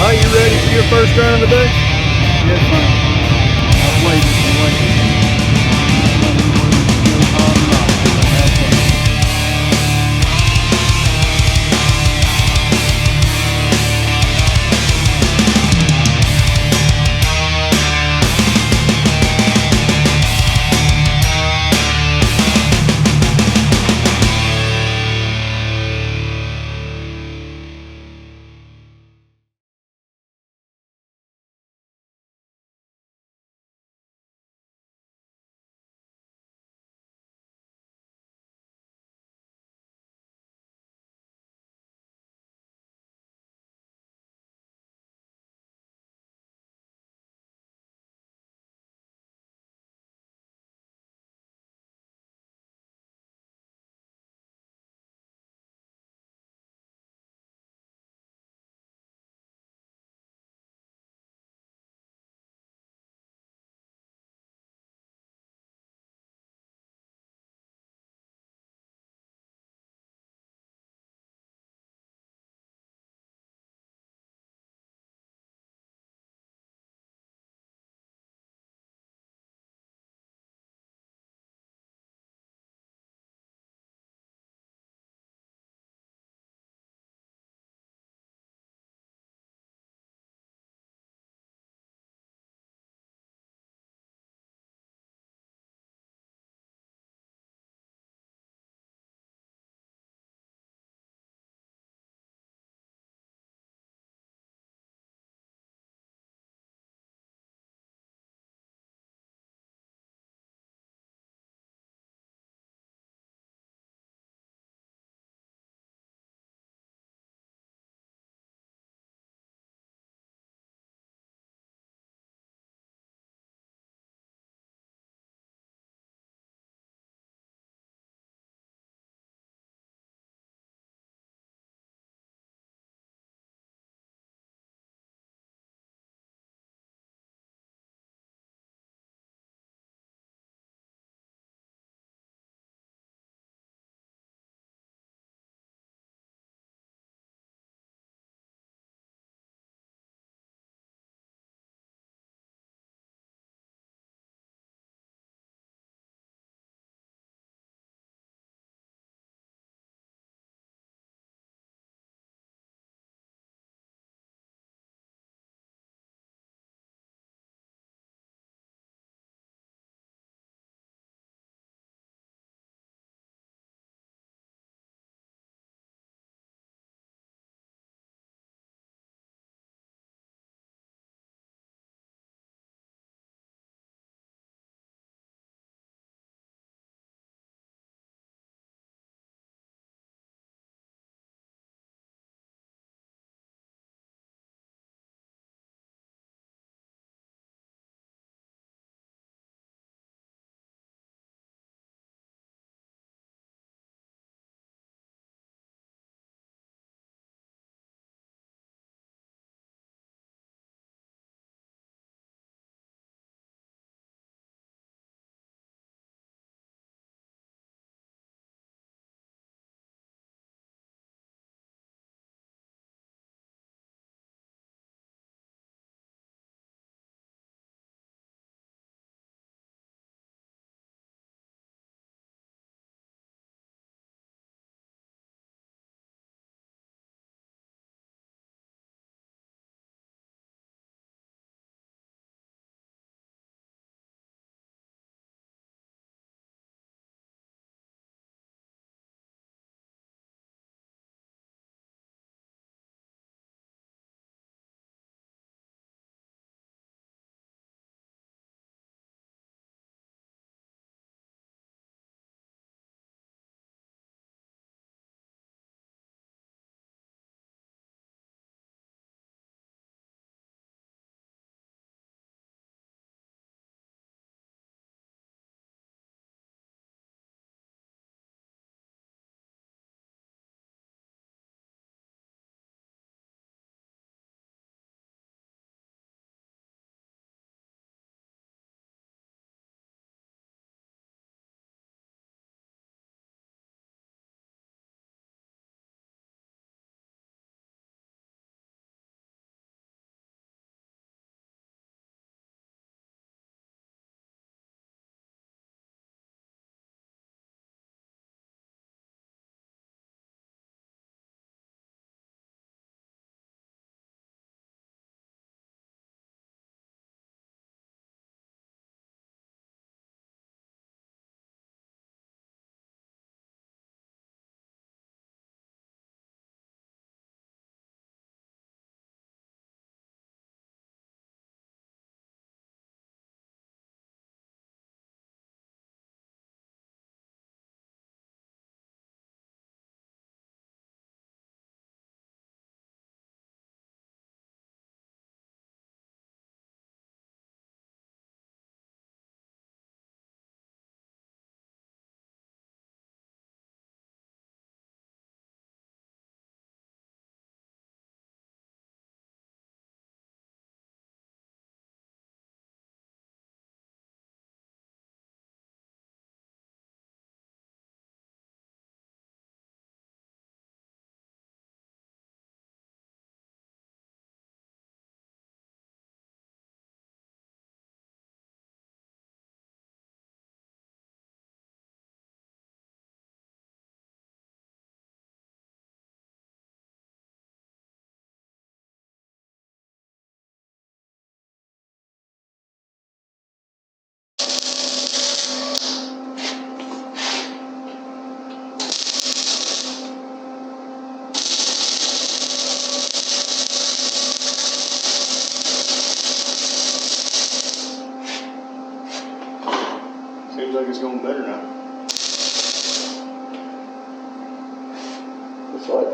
Are you ready for your first run of the day? Yes, man. I've waited and waited.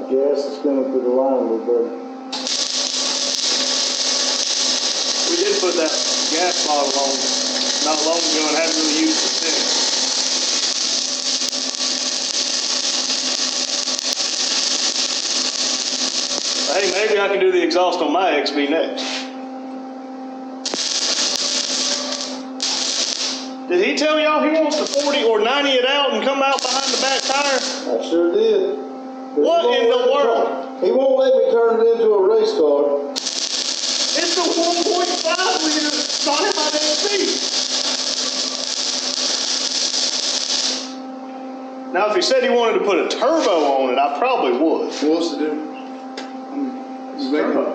gas is coming through the line a little bit. We did put that gas bottle on not long ago and hadn't really used it since. Hey, maybe I can do the exhaust on my XB next. Did he tell y'all he wants to 40 or 90 it out and come out behind the back tire? I sure did. What in the world? He won't let me turn it into a race car. It's the 1.5 liter Sonic XB. Now, if he said he wanted to put a turbo on it, I probably would. What's the difference? Turbo.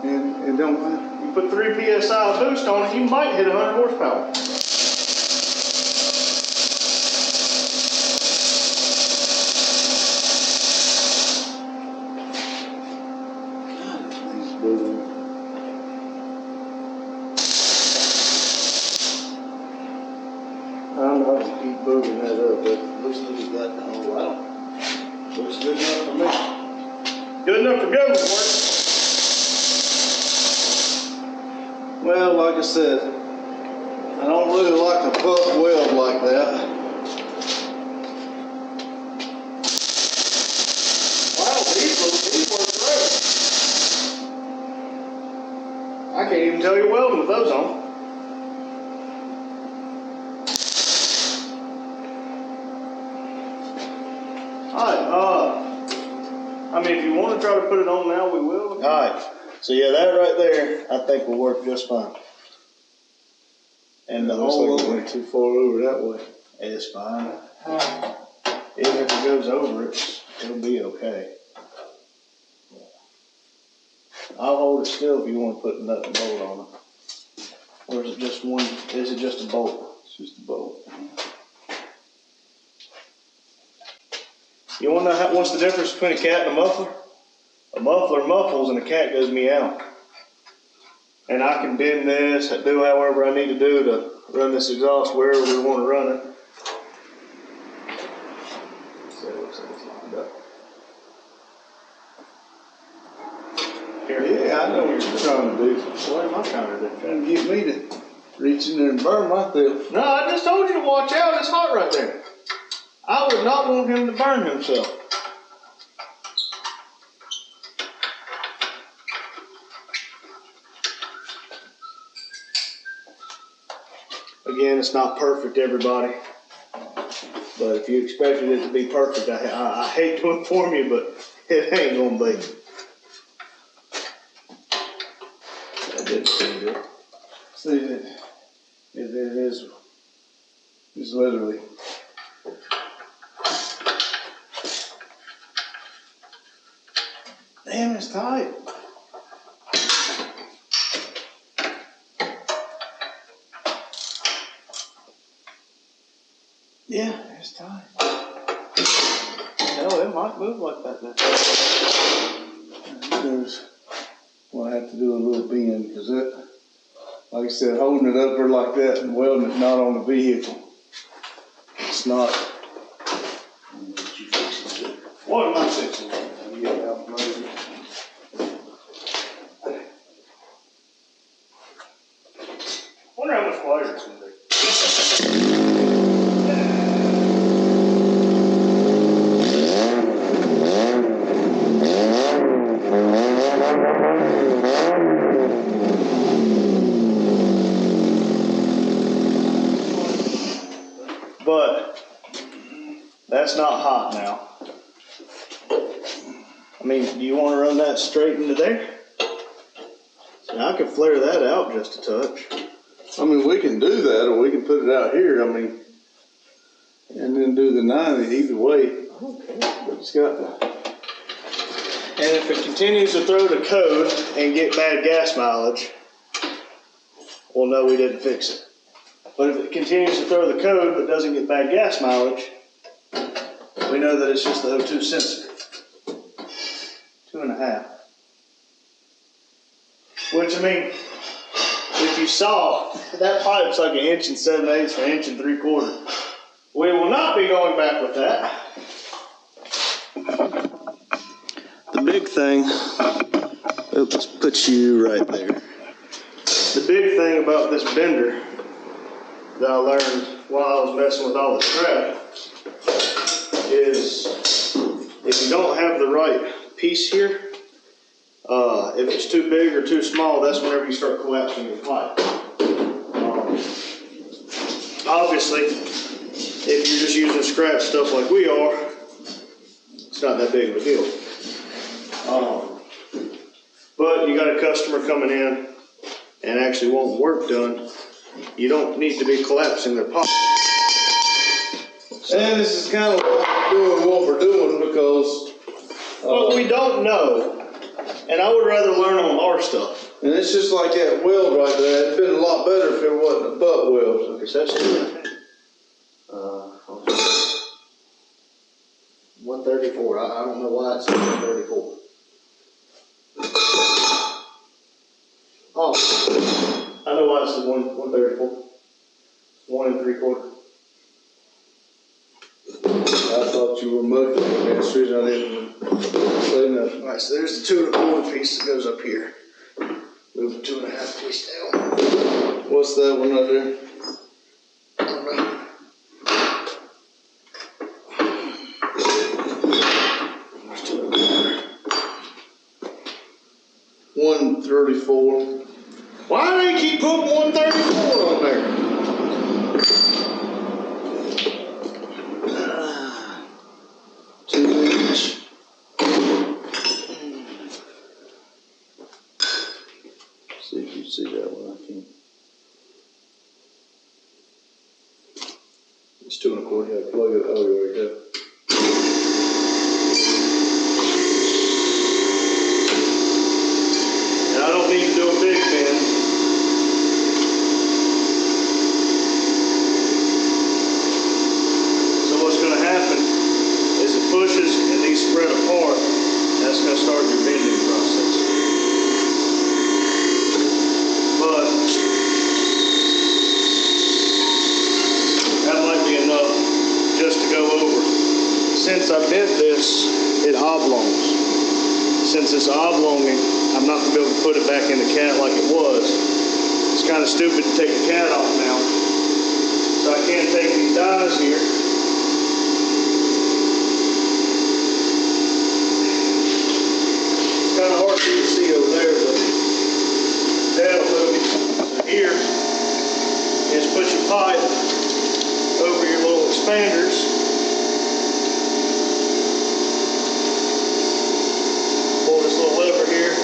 And don't matter. You put 3 psi boost on it, you might hit 100 horsepower. I'm not going to keep moving that up, but looks like he's got the whole out. Looks good enough for me. Good enough for government work. Well, like I said, I don't really like to pump weld like that. Wow, these work great. I can't even tell you're welding with those on. Alright, I mean, if you want to try to put it on now, we will. Alright, so yeah, that right there, I think will work just fine. And the whole like it went too far over that way. is fine. Even if it goes over it, it'll be okay. I'll hold it still if you want to put a nut and bolt on it. Or is it just one, is it just a bolt? It's just a bolt. You want to know what's the difference between a cat and a muffler? A muffler muffles and a cat goes meow. And I can bend this, do however I need to do to run this exhaust wherever we want to run it. So it looks like it's lined up. Here. Yeah, I know what you're trying to do. What am I trying to do? Trying to get me to reach in there and burn myself. No, I just told you to watch out. It's hot right there. I would not want him to burn himself. Again, it's not perfect, everybody. But if you expected it to be perfect, I hate to inform you, but it ain't gonna be. That didn't seem good. See, it is. It's literally. Damn, it's tight. Yeah, it's tight. Hell, it might move like that then. We'll have to do a little bend because that, like I said, holding it up there like that and welding it not on the vehicle, it's not. What am I fixing? Wonder how much wider it's gonna be. But that's not hot now. I mean, do you want to run that straight into there? Now I can flare that out just a touch. I mean, we can do that, or we can put it out here. I mean, and then do the 90 either way. Okay. But it's got to. And if it continues to throw the code and get bad gas mileage, we'll know we didn't fix it. But if it continues to throw the code but doesn't get bad gas mileage, we know that it's just the O2 sensor. 2.5. Which, I mean, if you saw, that pipe's like 1 7/8 or 1 3/4. We will not be going back with that. thing, oops, put you right there. The big thing about this bender that I learned while I was messing with all the scrap is if you don't have the right piece here, if it's too big or too small, that's whenever you start collapsing your pipe. Obviously, if you're just using scrap stuff like we are, it's not that big of a deal. But you got a customer coming in and actually wanting work done, you don't need to be collapsing their pipe. And this is kind of what we're doing because Well, we don't know, and I would rather learn on our stuff. and it's just like that weld right there. It'd been a lot better if it wasn't a butt weld. Okay, so that's 134. I don't know why it's 134. Oh, I know why it's 134. 1 3/4. I thought you were mucking. That's the reason I didn't say nothing. All right, so there's the 2 1/4 piece that goes up here. Move the 2 1/2 piece down. What's that one up there? I don't know. 134. Why do they keep putting 134 on there? 2 inch. See if you see that one. I can't. It's 2 1/4. Yeah, plug it. Oh, you already got it. And I don't need to do a big bend. So what's going to happen is it pushes and these spread apart. That's going to start your bending process. But that might be enough just to go over. Since I bent this, it oblongs. Since it's oblonging, I'm not going to be able to put it back in the cat like it was. It's kind of stupid to take the cat off now. So I can take these dies here. It's kind of hard for you to see over there, but that'll move it. So here is put your pipe over your little expanders. Pull this little lever here.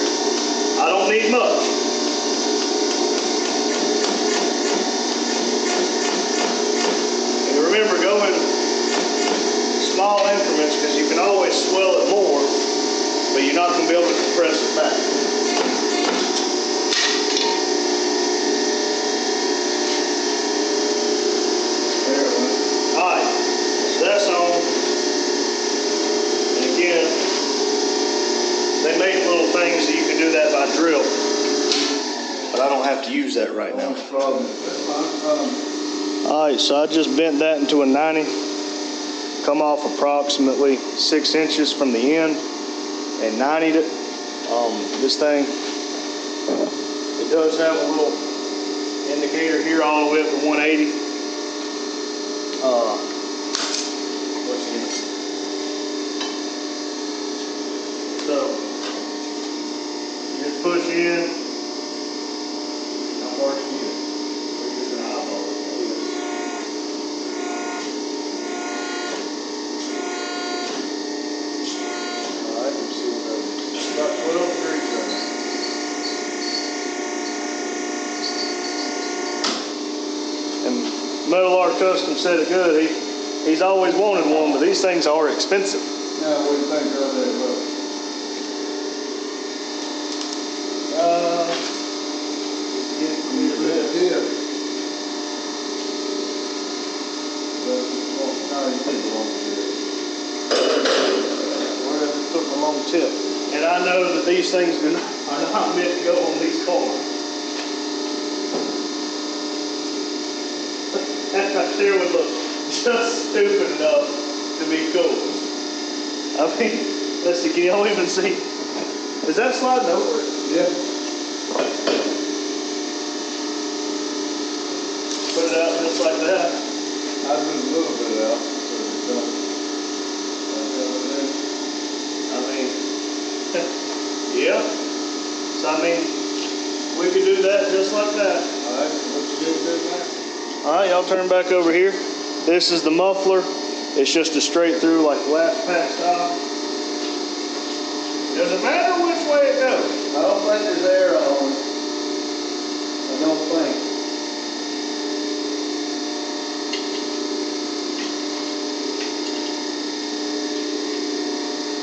I don't need much. And remember, go in small increments because you can always swell it more, but you're not going to be able to compress it back. There it went. Alright, so that's on. And again, they make little things that you can do that by drill, but I don't have to use that right now. No problem. That's fine. Alright, so I just bent that into a 90, come off approximately 6 inches from the end, and 90'd it. This thing, it does have a little indicator here all the way up to 180. Let's see. So, you just push in. How far can you get? We're just gonna eyeball it. Alright, let's see what that is. It's about 12 degrees right now. And Metal Art Custom said it good. He's always wanted one, but these things are expensive. Now, what do you think of that? Put a long tip. And I know that these things are not meant to go on these cars. That right there would look just stupid enough to be cool. I mean, let's see, can y'all even see? Is that sliding over? Yeah. Put it out just like that. I put a little bit out so it don't. I mean, yeah. So I mean, we could do that just like that. All right, what you gonna do now? All right, y'all turn back over here. This is the muffler. It's just a straight through like last pack style. Does it matter which way it goes? I don't think there's air on it. I don't think.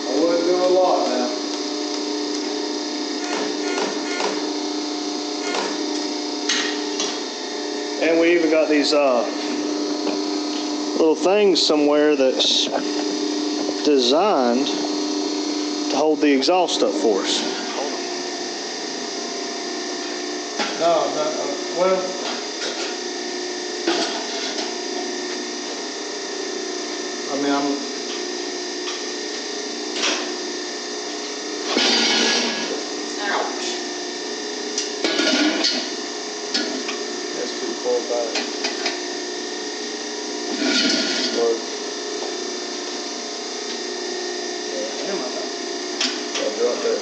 I wouldn't do a lot now. And we even got these little things somewhere that's designed to hold the exhaust up for us. No, well. I mean, Ouch. That's too far back. Right there.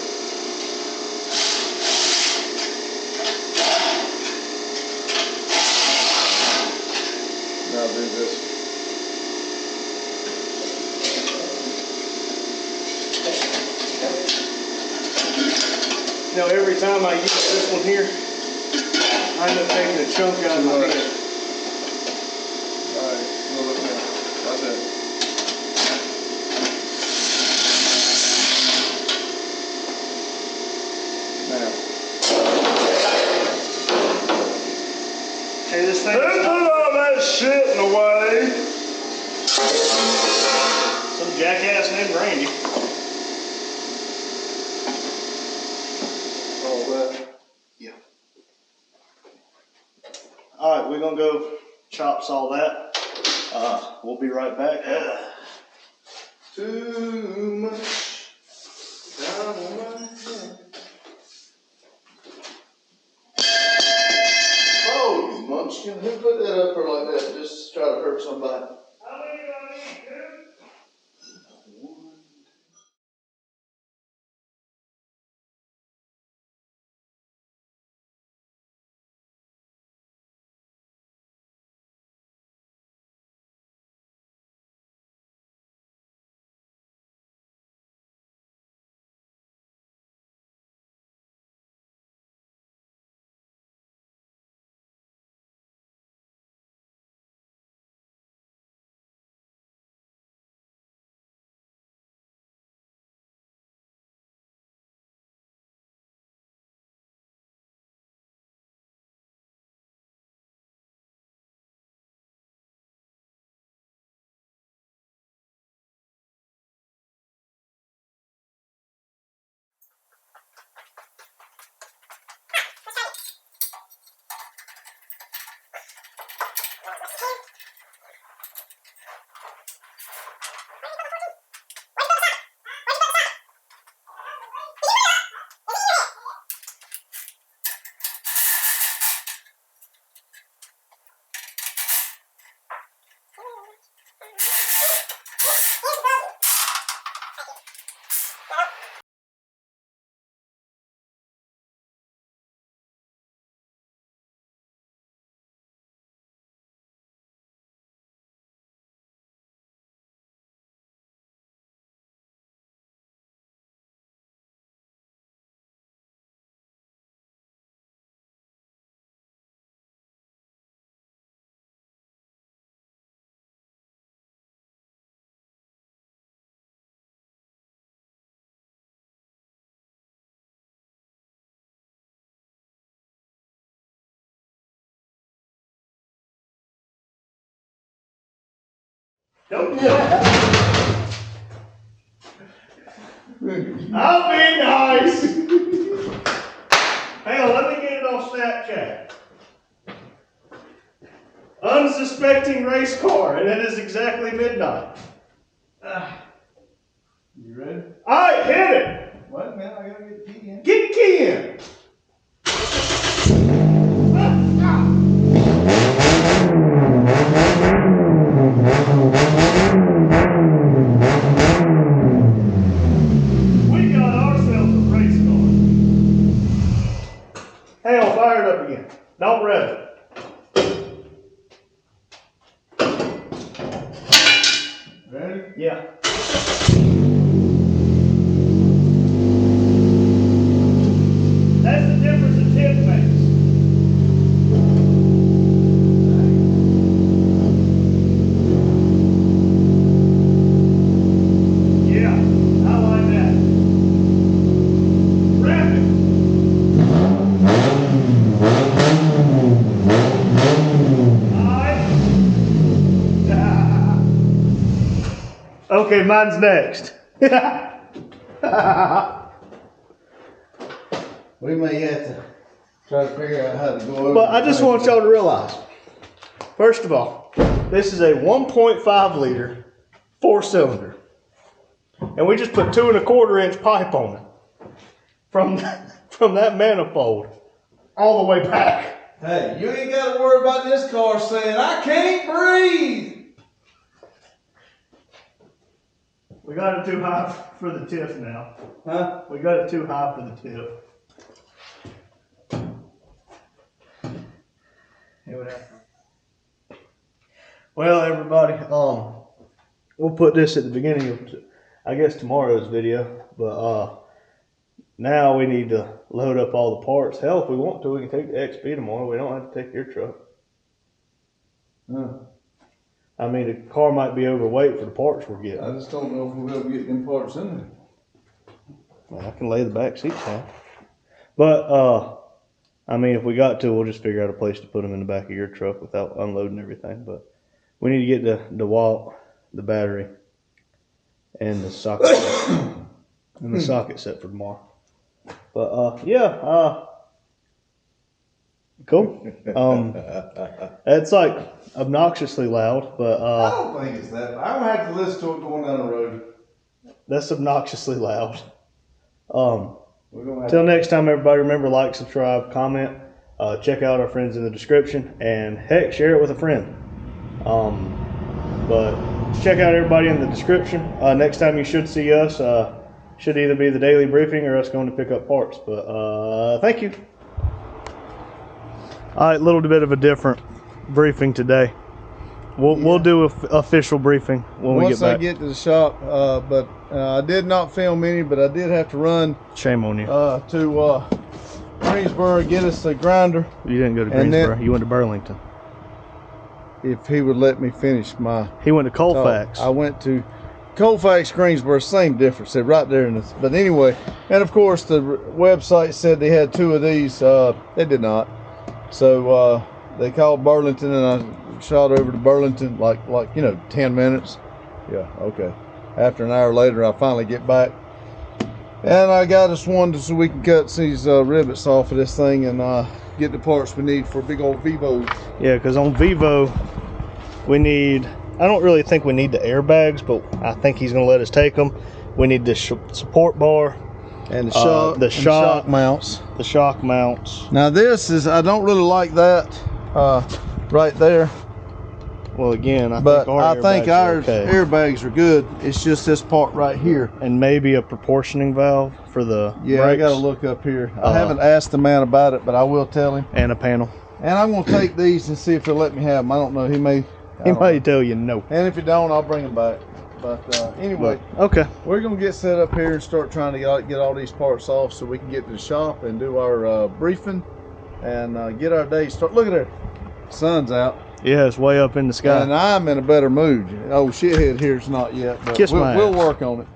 Now do this. You know, every time I use this one here, I end up taking a chunk out of my hand. All right, go look now. Like that. Now. Hey, this thing. Put all that shit in the way. Some jackass named Randy. All that. Yeah. All right, we're gonna go chop saw that. We'll be right back. Too much down on my head. Oh, you munchkin. Who put that up there like that just to try to hurt somebody? How many do I need, dude? Don't do that. I'll be nice. Hang on, let me get it on Snapchat. Unsuspecting race car, and it is exactly midnight. You ready? All right, hit it. Wait a minute, I gotta get the key in. Get the key in! We got ourselves a race car. Hang on, fire it up again. Don't rev it. Ready? Yeah. That's the difference a tip makes. Yeah, I like that. Rev it. Okay, mine's next. We may have to try to figure out how to go over. But I just want y'all to realize, first of all, this is a 1.5 liter 4-cylinder. And we just put 2 1/4 inch pipe on it. From that manifold all the way back. Hey, you ain't got to worry about this car saying, I can't breathe. We got it too high for the tip now. Huh? We got it too high for the tip. Well, everybody, we'll put this at the beginning of, I guess, tomorrow's video. But now we need to load up all the parts. Hell, if we want to, we can take the XP tomorrow. We don't have to take your truck. Huh. I mean, the car might be overweight for the parts we're getting. I just don't know if we'll be able to get them parts in there. Well, I can lay the back seats down. But, I mean, if we got to, we'll just figure out a place to put them in the back of your truck without unloading everything. But we need to get the DeWalt, the battery, and the socket set for tomorrow. But, yeah, cool. It's like obnoxiously loud, but I don't think it's that. I don't have to listen to it going down the road. That's obnoxiously loud. Till next time, everybody, remember, like, subscribe, comment, check out our friends in the description, and heck, share it with a friend. But check out everybody in the description. Next time you should see us, should either be the daily briefing or us going to pick up parts. But thank you. All right, a little bit of a different briefing today. We'll do an official briefing when we get back. Once I get to the shop, but I did not film any, but I did have to run. Shame on you. To Greensboro, get us a grinder. You didn't go to Greensboro. You went to Burlington. If he would let me finish my. He went to Colfax. I went to Colfax, Greensboro, same difference. They're right there in this. But anyway, and of course the website said they had 2 of these. They did not. So they called Burlington, and I shot over to Burlington like 10 minutes. Yeah, okay. After an hour later, I finally get back, and I got us one so we can cut these rivets off of this thing and get the parts we need for big old Vivo. Yeah, because on Vivo, we need. I don't really think we need the airbags, but I think he's going to let us take them. We need the support bar. And the shock mounts. The shock mounts. Now this is, I don't really like that right there. Well, again, I think our airbags are good. It's just this part right here. And maybe a proportioning valve for the brakes. I got to look up here. I haven't asked the man about it, but I will tell him. And a panel. And I'm going to take these and see if he'll let me have them. I don't know. He may tell you no. And if he don't, I'll bring them back. But anyway, okay, we're gonna get set up here and start trying to get all these parts off so we can get to the shop and do our briefing and get our day started. Look at there, sun's out. Yeah, it's way up in the sky. And I'm in a better mood. Oh, shithead here's not yet, but we'll work on it.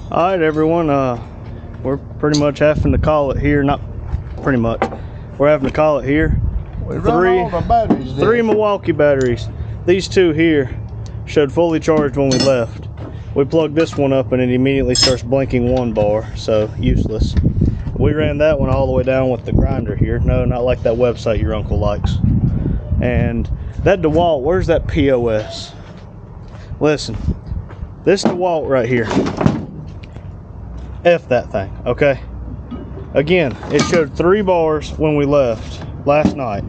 All right, everyone. We're pretty much having to call it here. Not pretty much. We're having to call it here. We run all the batteries dead. 3 Milwaukee batteries. These 2 here showed fully charged when we left. We plugged this one up and it immediately starts blinking 1 bar, so useless. We ran that one all the way down with the grinder here. No, not like that website your uncle likes. And that DeWalt, where's that POS? Listen, this DeWalt right here. F that thing, okay? Again, it showed 3 bars when we left last night,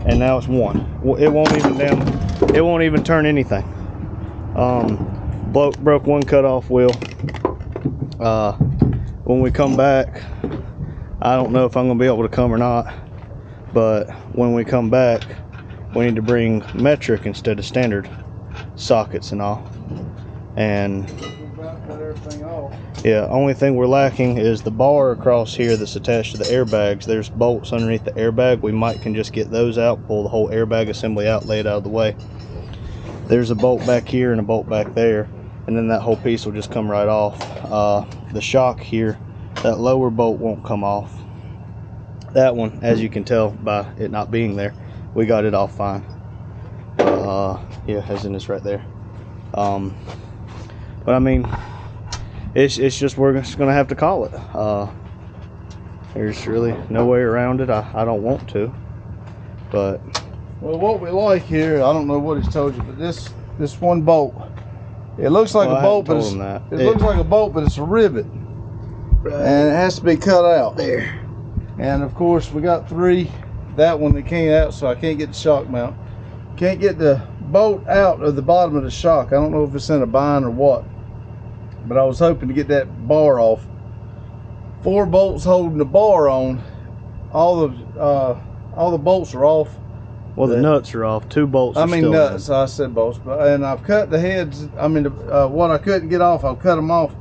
and now it's 1. It won't even turn anything. Broke 1 cutoff wheel. When we come back, I don't know if I'm gonna be able to come or not, but when we come back, we need to bring metric instead of standard sockets and all. And yeah, only thing we're lacking is the bar across here that's attached to the airbags. There's bolts underneath the airbag. We can just get those out, pull the whole airbag assembly out, lay it out of the way. There's a bolt back here and a bolt back there, and then that whole piece will just come right off. The shock here, that lower bolt won't come off. That one, as you can tell by it not being there, we got it off fine. Yeah, as in it's right there. But I mean, it's just, we're just gonna have to call it. There's really no way around it. I don't want to, but well, what we like here, I don't know what he's told you, but this 1 bolt, it looks like a bolt, but it looks like a bolt, but it's a rivet, right, and it has to be cut out there. And of course, we got 3. That one that came out, so I can't get the shock mount. Can't get the bolt out of the bottom of the shock. I don't know if it's in a bind or what, but I was hoping to get that bar off. 4 bolts holding the bar on. All the bolts are off. Well, the nuts are off. 2 bolts. I mean nuts. I said bolts, and I've cut the heads. I mean, what I couldn't get off, I've cut them off.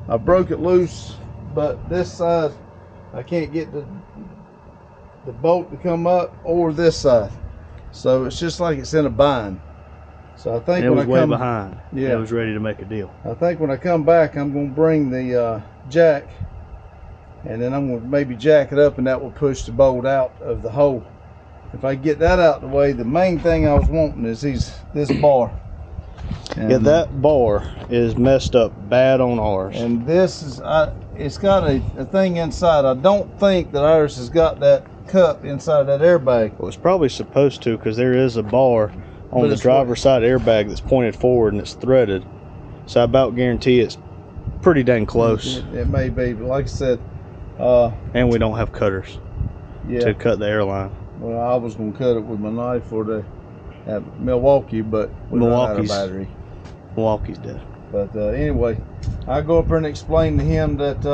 I broke it loose, but this side, I can't get the bolt to come up, or this side. So it's just like it's in a bind. So I think it when was I come way behind. Yeah, it was ready to make a deal. I think when I come back, I'm going to bring the jack, and then I'm going to maybe jack it up, and that will push the bolt out of the hole. If I get that out of the way, the main thing I was wanting is this bar. And, yeah, that bar is messed up bad on ours. And this is, it's got a thing inside. I don't think that ours has got that cup inside that airbag. Well, it's probably supposed to, because there is a bar on the driver's side airbag that's pointed forward and it's threaded. So I about guarantee it's pretty dang close. It may be, but like I said, and we don't have cutters to cut the airline. Well, I was going to cut it with my knife for at Milwaukee, but we ran out of battery. Milwaukee's dead. But anyway, I go up there and explain to him that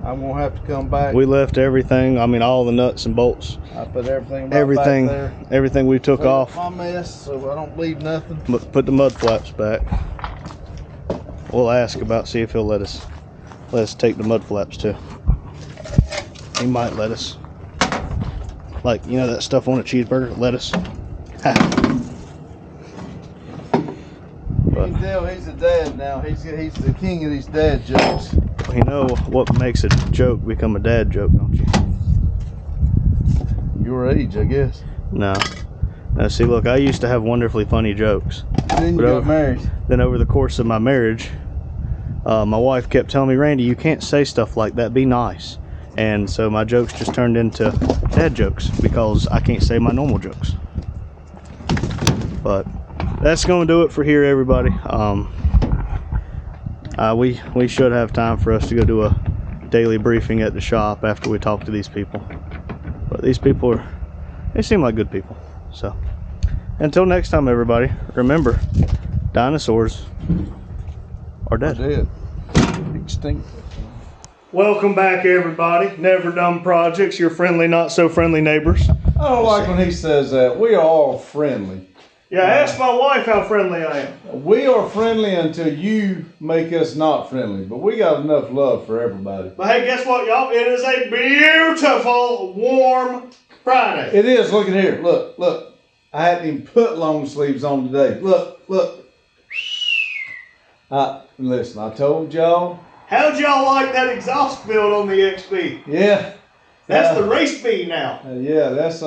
I'm going to have to come back. We left everything. I mean, all the nuts and bolts. I put everything back there. Everything we took off. My mess, so I don't leave nothing. Put the mud flaps back. We'll ask about, see if he'll let us take the mud flaps too. He might let us. Like, you know that stuff on a cheeseburger? Lettuce. You can tell he's a dad now. He's the king of these dad jokes. You know what makes a joke become a dad joke, don't you? Your age, I guess. No. Now, see, look, I used to have wonderfully funny jokes. Then you got married. Then over the course of my marriage, my wife kept telling me, Randy, you can't say stuff like that. Be nice. And so my jokes just turned into dad jokes because I can't say my normal jokes. But that's going to do it for here, everybody. We should have time for us to go do a daily briefing at the shop after we talk to these people. But these people they seem like good people. So until next time, everybody, remember, dinosaurs are dead. Dead. Extinct. Welcome back, everybody. Never Dumb Projects, your friendly, not so friendly neighbors. I don't like when he says that. We are all friendly. Yeah, ask my wife how friendly I am. We are friendly until you make us not friendly, but we got enough love for everybody. But hey, guess what, y'all? It is a beautiful, warm Friday. It is. Look at here. Look, look. I hadn't even put long sleeves on today. Look, look. Listen, I told y'all How'd y'all like that exhaust build on the XB? Yeah. That's the race B now. Yeah, that's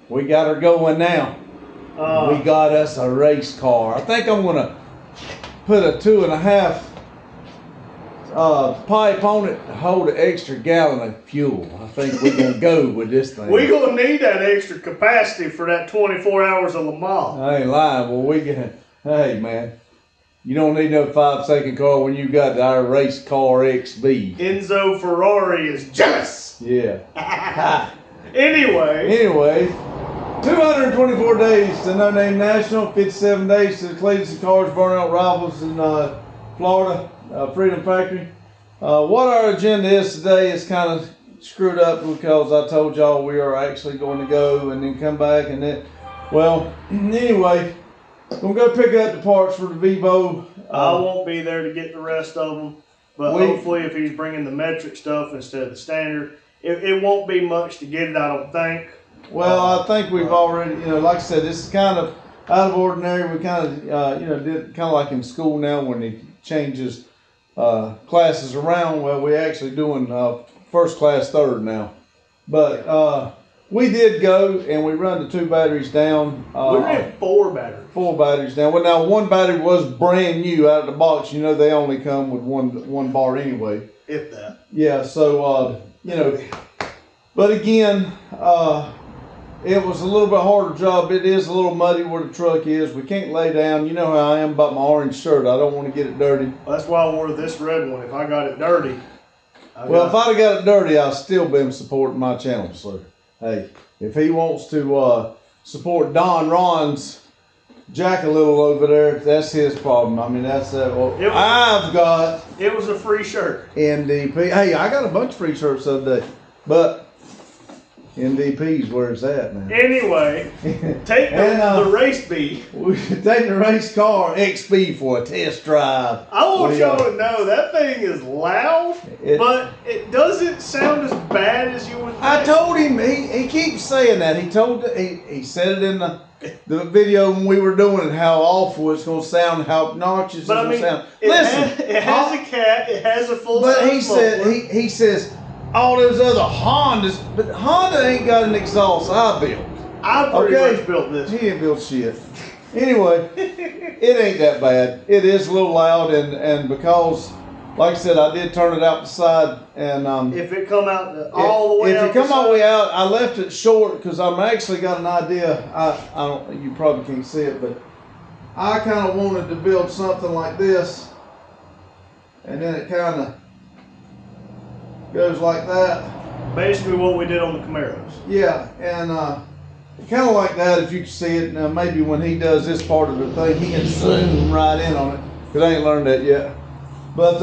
we got her going now. We got us a race car. I think I'm gonna put a 2.5 pipe on it to hold an extra gallon of fuel. I think we're gonna go with this thing. We're gonna need that extra capacity for that 24 hours of Le Mans. I ain't lying. Well, hey man, you don't need no 5-second car when you got our race car XB. Enzo Ferrari is jealous. Yeah. Anyway, 224 days to No Name National, 57 days to the Cleats and Cars Burnout Rivals in Florida, Freedom Factory. What our agenda is today is kind of screwed up because I told y'all we are actually going to go and then come back and then, well, anyway, we'll go pick up the parts for the Vivo. I won't be there to get the rest of them, but hopefully if he's bringing the metric stuff instead of the standard, it won't be much to get it, I don't think. Well, I think we've already, like I said, this is kind of out of ordinary. We kind of, did kind of like in school now when he changes classes around. Well, we're actually doing first class third now. But we did go and we run the 2 batteries down. We ran 4 batteries. 4 batteries down. Well, now 1 battery was brand new out of the box. They only come with one bar anyway. If that. Yeah, so, but again, it was a little bit harder job. It is a little muddy where the truck is. We can't lay down. You know how I am about my orange shirt. I don't want to get it dirty. Well, that's why I wore this red one. If I got it dirty. If I'd have got it dirty, I'd still been supporting my channel. So, hey, if he wants to support Don Ron's Jack a little over there, that's his problem. I mean, that's I've got. It was a free shirt. NDP. Hey, I got a bunch of free shirts the other day, but NDP's where's that, man? Anyway, take the race B. We should take the race car XB for a test drive. I want y'all to know that thing is loud, but it doesn't sound as bad as you would think. I told him, he keeps saying that. He said it in the video when we were doing it, how awful it's going to sound, how obnoxious it's going to sound. Listen, it has a cat, it has a full But he says, all those other Hondas, but Honda ain't got an exhaust I built. I pretty much built this. He didn't build shit. Anyway, it ain't that bad. It is a little loud, and because, like I said, I did turn it out the side, and if it come out all the way out, if it come all the way out, I left it short because I'm actually got an idea. I don't. You probably can't see it, but I kind of wanted to build something like this, and then it kind of goes like that. Basically what we did on the Camaros. Yeah, and kind of like that if you can see it. Now maybe when he does this part of the thing, he can zoom right in on it, because I ain't learned that yet. But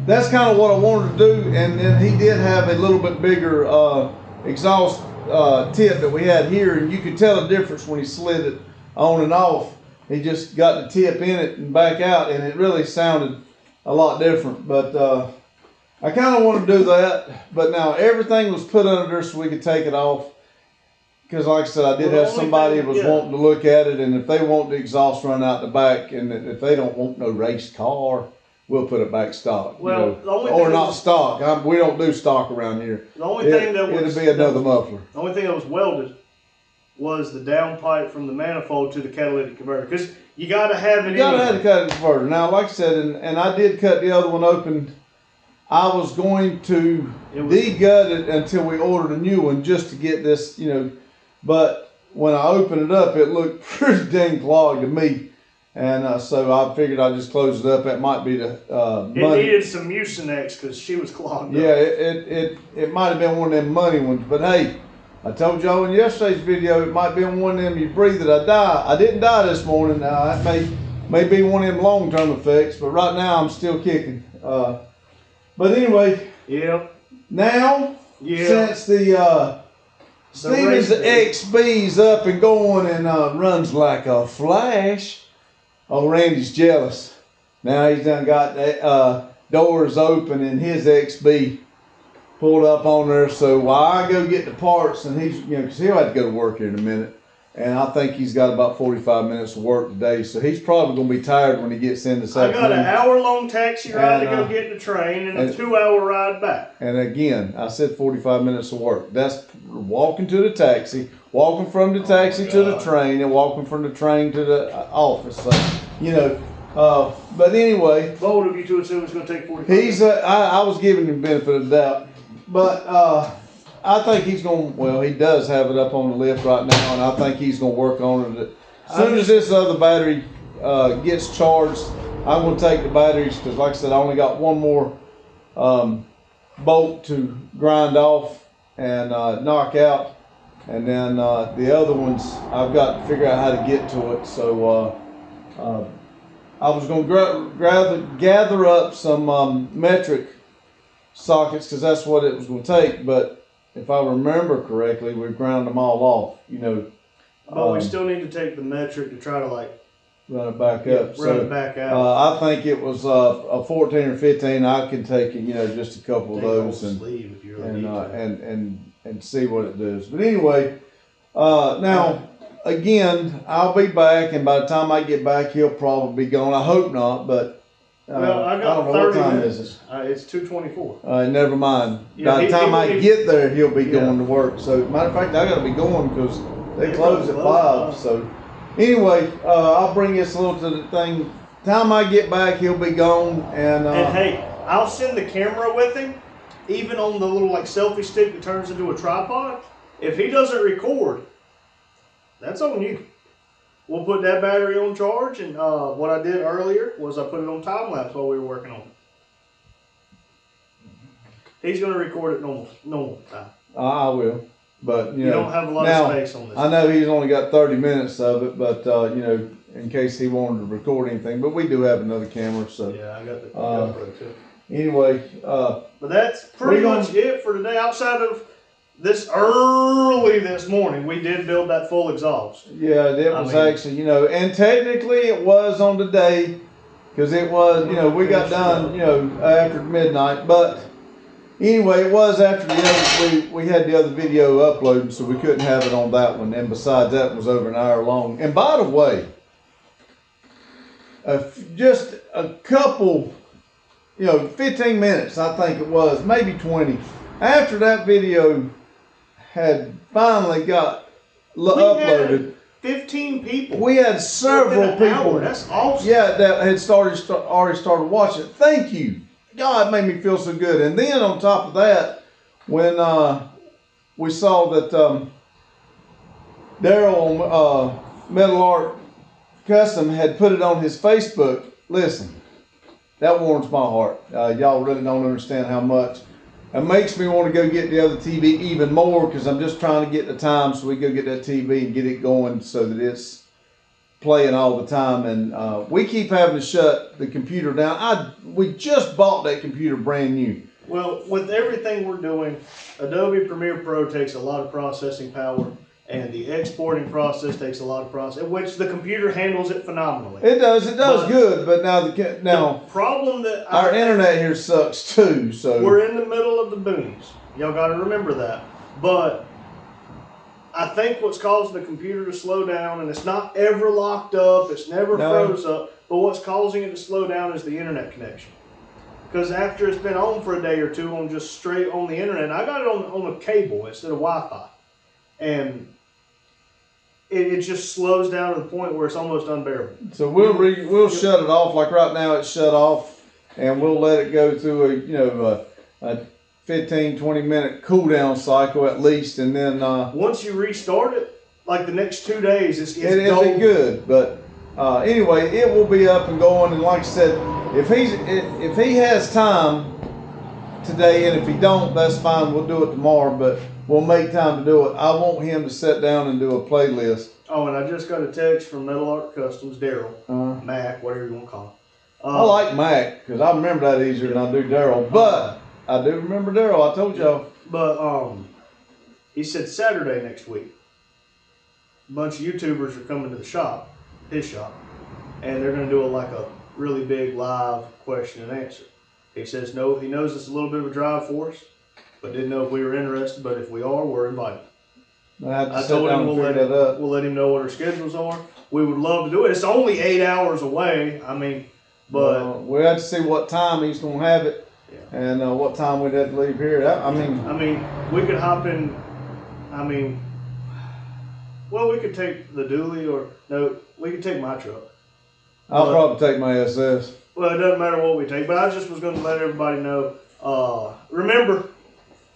that's kind of what I wanted to do, and then he did have a little bit bigger exhaust tip that we had here, and you could tell the difference when he slid it on and off. He just got the tip in it and back out, and it really sounded a lot different. But I kind of want to do that, but now everything was put under there so we could take it off. Because like I said, I did have somebody that was wanting to look at it, and if they want the exhaust run out the back, and if they don't want no race car, we'll put it back stock. Well, the only or not stock. We don't do stock around here. The only thing that was... It'll be another muffler. The only thing that was welded was the downpipe from the manifold to the catalytic converter. Because you got to have it. You got to have the catalytic converter. Now, like I said, and I did cut the other one open. I was going to de-gut it until we ordered a new one just to get this, but when I opened it up, it looked pretty dang clogged to me. And so I figured I'd just close it up. That might be the money. It needed some Mucinex because she was clogged up. Yeah, it might have been one of them money ones. But hey, I told y'all in yesterday's video, it might be one of them you breathe that I die. I didn't die this morning. That may be one of them long-term effects, but right now I'm still kicking. But anyway, now, since the Stevens XB's up and going and runs like a flash, oh, Randy's jealous. Now he's done got the doors open and his XB pulled up on there. So while I go get the parts, and he's, because he'll have to go to work here in a minute. And I think he's got about 45 minutes of work today, so he's probably going to be tired when he gets in this afternoon. I got an hour-long taxi ride to go get the train and a 2-hour ride back. And again, I said 45 minutes of work. That's walking to the taxi, walking from the taxi to the train, and walking from the train to the office. So, you know, but anyway. Bold of you to assume it's going to take 45 minutes. I was giving him the benefit of the doubt. But I think he's going, well, he does have it up on the lift right now, and I think he's going to work on it. As soon as this other battery gets charged, I'm going to take the batteries, because like I said, I only got one more bolt to grind off and knock out. And then the other ones, I've got to figure out how to get to it. So I was going to gather up some metric sockets, because that's what it was going to take. But if I remember correctly, we ground them all off, you know. But we still need to take the metric to try to run it back up. Run it back out. I think it was a 14 or 15. I can take, you know, just a couple of those and see what it does. But anyway, now again, I'll be back, and by the time I get back, he'll probably be gone. I hope not, but. Well, I got don't know 30 what time minutes. is it. It's 2:24. Never mind. Yeah, By the time I get there, he'll be going to work. So, matter of fact, I got to be going because they close at 5. So, anyway, I'll bring this little to the thing. Time I get back, he'll be gone. And hey, I'll send the camera with him, even on the little selfie stick that turns into a tripod. If he doesn't record, that's on you. We'll put that battery on charge, and what I did earlier was I put it on time lapse while we were working on it. He's going to record it normal time. I will, but you don't have a lot of space on this. I know he's only got 30 minutes of it, but you know, in case he wanted to record anything. But we do have another camera, so yeah, I got the GoPro too. Anyway, but that's pretty much it for today. Outside of this early this morning, we did build that full exhaust. Yeah, it was actually, you know, and technically it was on the day, because it was, you know, we got done, you know, after midnight. But anyway, it was after the other, we had the other video uploaded, so we couldn't have it on that one. And besides, that was over an hour long. And by the way, just a couple, you know, 15 minutes, I think it was, maybe 20, after that video had finally got uploaded. 15 people. We had several people. Hour. That's awesome. Yeah, that had already started watching. Thank you. God, it made me feel so good. And then on top of that, when we saw that Daryl on Metal Art Custom had put it on his Facebook, listen, that warms my heart. Y'all really don't understand how much. It makes me want to go get the other TV even more, because I'm just trying to get the time so we go get that TV and get it going so that it's playing all the time. And we keep having to shut the computer down. We just bought that computer brand new. Well, with everything we're doing, Adobe Premiere Pro takes a lot of processing power, and the exporting process takes a lot of process, which the computer handles it phenomenally. It does good, but now the problem that our internet here sucks too. So we're in the middle of the boonies. Y'all got to remember that. But I think what's causing the computer to slow down, and it's not ever locked up, it's never froze up, but what's causing it to slow down is the internet connection. Because after it's been on for a day or two on just straight on the internet, I got it on a cable instead of Wi-Fi, and it just slows down to the point where it's almost unbearable. So we'll shut it off. Like right now, it's shut off, and we'll let it go through a 15-20 minute cool down cycle at least, and then once you restart it, like the next 2 days, it's golden. Good. But anyway, it will be up and going. And like I said, if he has time today, and if he don't, that's fine. We'll do it tomorrow. But we'll make time to do it. I want him to sit down and do a playlist. Oh, and I just got a text from Metal Art Customs, Daryl, Mac, whatever you want to call him. I like Mac because I remember that easier than I do Daryl. But I do remember Daryl. I told y'all. But he said Saturday next week, a bunch of YouTubers are coming to the shop, his shop, and they're going to do a really big live question and answer. He says no. He knows it's a little bit of a drive for us, but didn't know if we were interested. But if we are, we're invited. I told him we'll let him know what our schedules are. We would love to do it. It's only 8 hours away. I mean, but we have to see what time he's gonna have it, and what time we'd have to leave here. I mean, we could hop in. I mean, well, we could take the dually, or no, we could take my truck. I'll probably take my SS. Well, it doesn't matter what we take, but I just was going to let everybody know. Remember,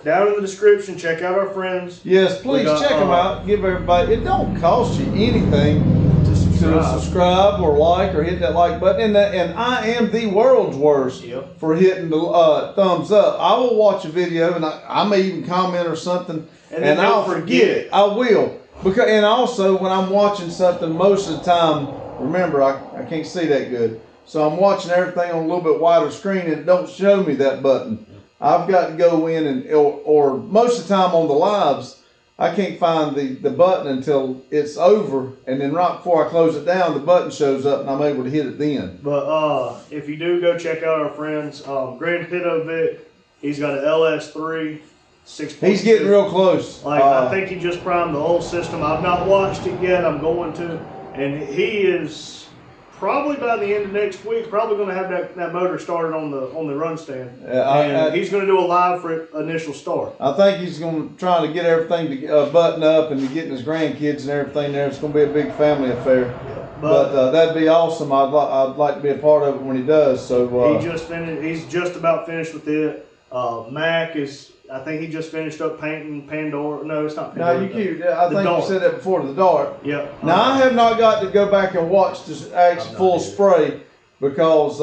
down in the description, check out our friends. Yes, please check them out. Give everybody. It don't cost you anything to subscribe or like or hit that like button. And I am the world's worst for hitting the thumbs up. I will watch a video and I may even comment or something, and I'll forget it. I will. And also, when I'm watching something, most of the time, remember, I can't see that good. So I'm watching everything on a little bit wider screen, and it don't show me that button. I've got to go in and, or most of the time on the lives, I can't find the button until it's over, and then right before I close it down, the button shows up, and I'm able to hit it then. But if you do go check out our friends, Grand Vic, he's got an LS3. 6.2. He's getting real close. Like I think he just primed the whole system. I've not watched it yet. I'm going to, and he is probably by the end of next week probably going to have that motor started on the run stand. He's going to do a live for initial start. I think he's going to try to get everything to button up and to getting his grandkids and everything there. It's going to be a big family affair. Yeah, but that'd be awesome. I'd like to be a part of it when he does. So he just finished. He's just about finished with it. Mac is. I think he just finished up painting Pandora. No, it's not Pandora. No, I think you said that before, the Dart. Yeah. Now, I have not got to go back and watch this actual full spray because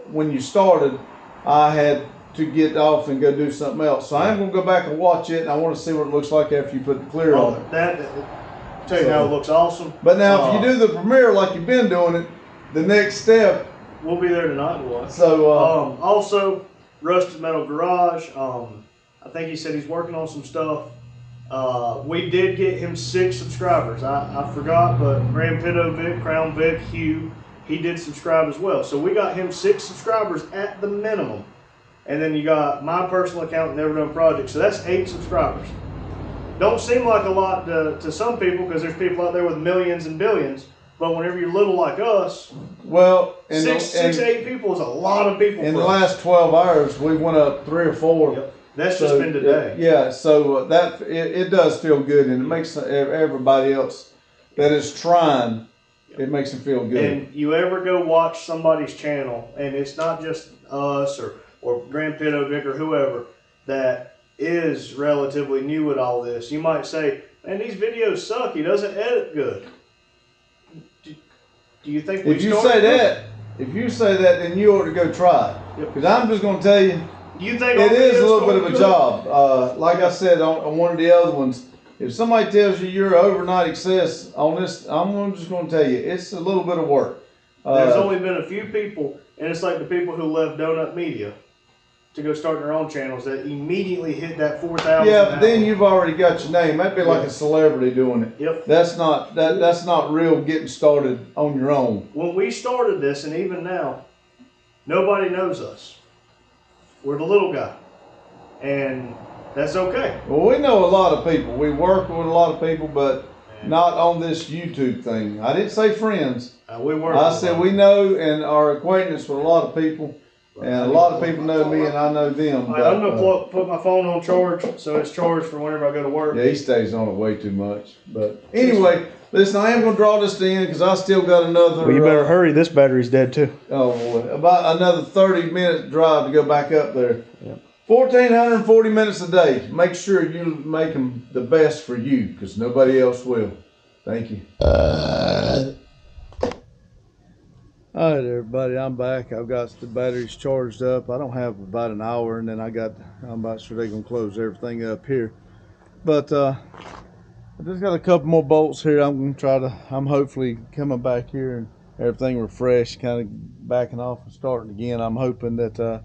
when you started, I had to get off and go do something else. So I am going to go back and watch it, and I want to see what it looks like after you put the clear on it. Tell you how it looks awesome. But now, if you do the premiere like you've been doing it, the next step. We'll be there tonight, boy. So, also, Rusted Metal Garage. I think he said he's working on some stuff. We did get him 6 subscribers. I forgot, but Grand Vic, Crown Vic, Hugh, he did subscribe as well. So we got him 6 subscribers at the minimum. And then you got my personal account, Never Done Project. So that's 8 subscribers. Don't seem like a lot to some people because there's people out there with millions and billions. But whenever you're little like us, well, 8 people is a lot of people. In the last 12 hours, we went up 3 or 4. Yep. That's just been today. Yeah, so it does feel good, and it makes everybody else that is trying, it makes them feel good. And you ever go watch somebody's channel, and it's not just us or Grand Vic or whoever that is relatively new at all this. You might say, man, these videos suck. He doesn't edit good. Do you think if you say that, then you ought to go try it. Because I'm just going to tell you, you think it is a little bit of a job. Like I said on one of the other ones, if somebody tells you you're an overnight success on this, I'm just going to tell you, it's a little bit of work. There's only been a few people, and it's like the people who left Donut Media to go start their own channels that immediately hit that 4,000. Yeah, but then you've already got your name. That'd be like a celebrity doing it. Yep. That's not real getting started on your own. When we started this, and even now, nobody knows us. We're the little guy, and that's okay. Well, we know a lot of people. We work with a lot of people, but not on this YouTube thing. I didn't say friends. I said we know and are acquaintance with a lot of people, and a lot of people know me and I know them. Right, I'm going to put my phone on charge, so it's charged for whenever I go to work. Yeah, he stays on it way too much. But anyway, listen, I am going to draw this to end because I still got another... Well, you better hurry. This battery's dead too. Oh, boy. About another 30-minute drive to go back up there. Yep. 1,440 minutes a day. Make sure you make them the best for you because nobody else will. Thank you. All right, everybody, I'm back. I've got the batteries charged up. I don't have about an hour, and then I'm about sure they're going to close everything up here. But I just got a couple more bolts here. I'm hopefully coming back here and everything refreshed, kind of backing off and starting again. I'm hoping that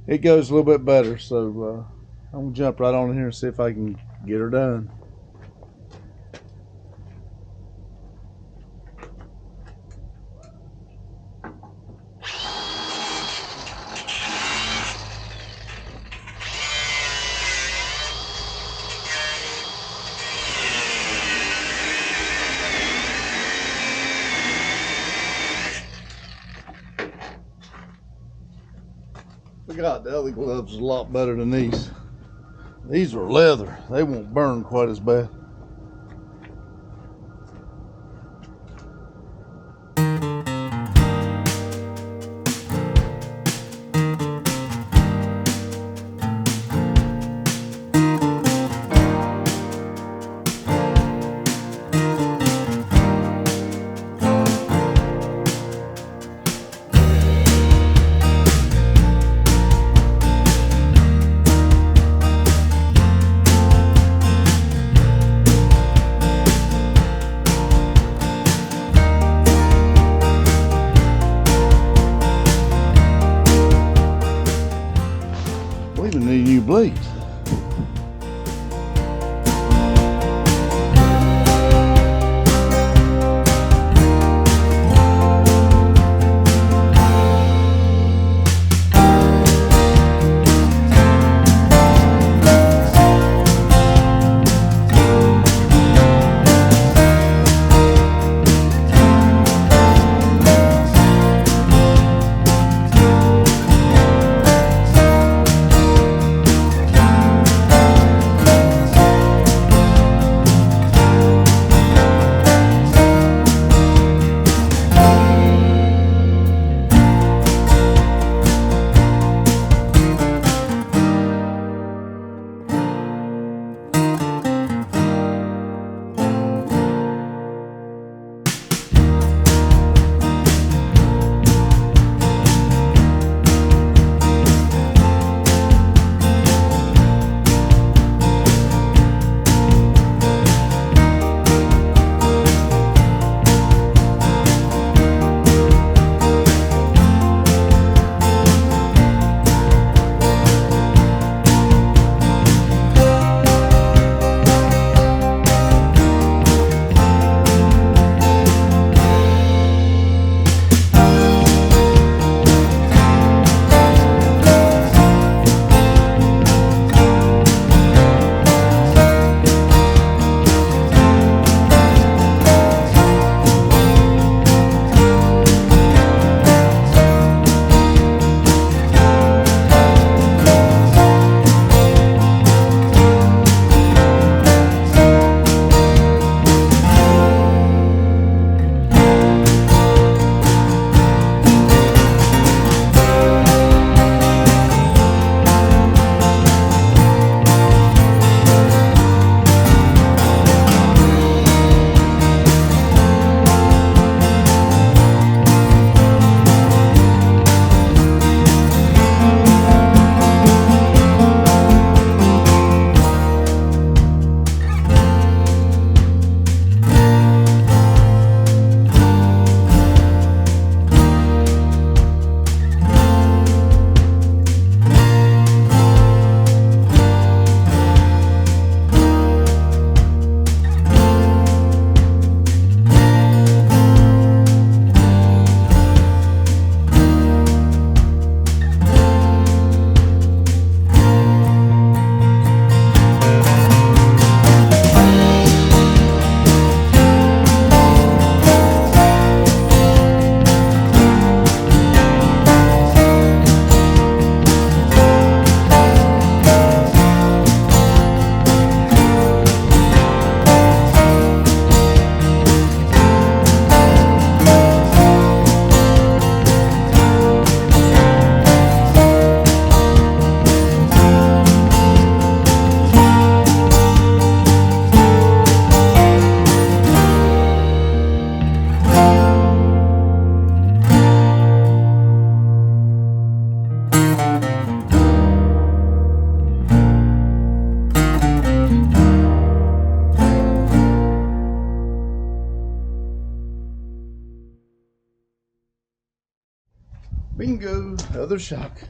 it goes a little bit better. So I'm going to jump right on in here and see if I can get her done. forgot the other gloves was a lot better than these. These are leather. They won't burn quite as bad. We even need new blades. Bingo, other shock.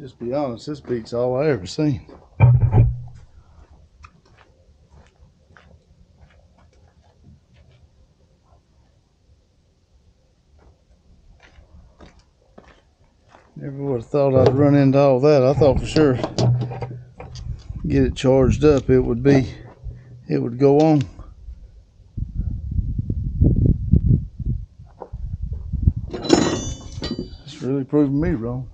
Just be honest, this beats all I ever seen. Never would have thought I'd run into all that. I thought for sure get it charged up, it would go on. It's really proving me wrong.